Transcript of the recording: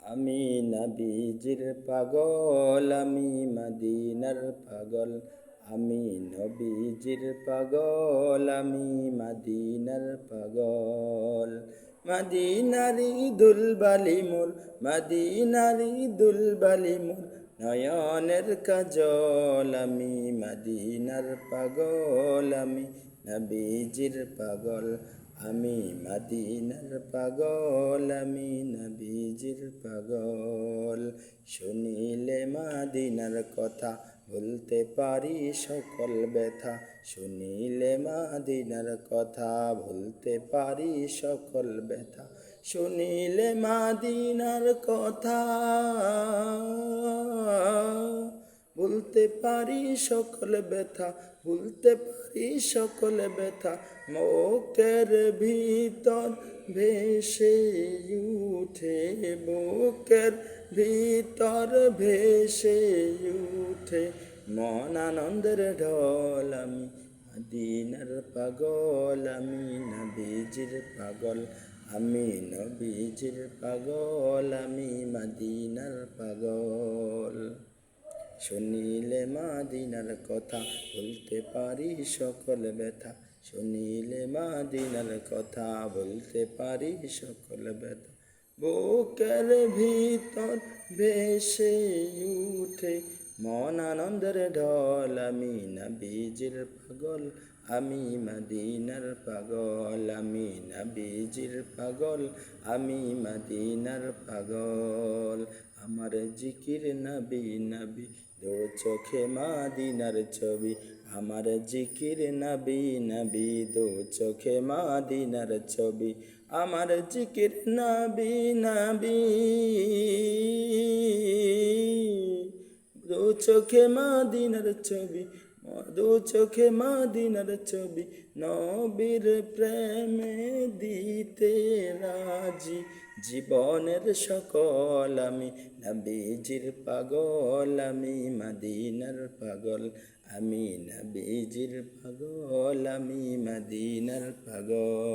আমি নবীজির পাগল, আমি মদিনার পাগল। আমি নবীজির পাগল, আমি মদিনার পাগল। মদিনারি দুলবালি মোর, মদিনারি দুলবালি মোর, নয়নের কাজল। আমি মদিনার পাগল, আমি নবীজির পাগল। আমি মদিনার পাগল, আমি নবীজির পাগল। শুনিলে মদিনার কথা, ভুলতে পারি সকল ব্যথা। শুনিলে মদিনার কথা, ভুলতে পারি সকল ব্যথা। শুনিলে মদিনার কথা, ভুলতে পারি সকল ব্যথা, ভুলতে পারি সকল ব্যথা। বুকের ভিতর ভেসে উঠে, বুকের ভিতর ভেসে উঠে মন আনন্দের ঢল। আমি মদিনার পাগল, আমি নবীজির পাগল। আমি নবীজির পাগল, আমি মদিনার পাগল। শুনিলে মদিনার কথা, ভুলতে পারি সকল ব্যথা। শুনিলে মদিনার কথা, ভুলতে পারি সকল ব্যথা। বুকের ভিতর ভেসে উঠে মন আনন্দের ঢল। আমি নবীজির পাগল, আমি মদিনার পাগল। আমি নবীজির পাগল, আমি মদিনার পাগল। আমার জিকির নবী নবী, দু চোখে মদিনার ছবি। আমার জিকির নবী নবী, দু চোখে মদিনার ছবি। আমার জিকির নবী নবী, দু চোখে মদিনার ছবি, দু চোখে মদিনার ছবি। নবীর প্রেমে দিতে রাজি জীবনের সকল। আমি নবীজির পাগল, আমি মদিনার পাগল। আমি নবীজির পাগল, আমি মদিনার পাগল।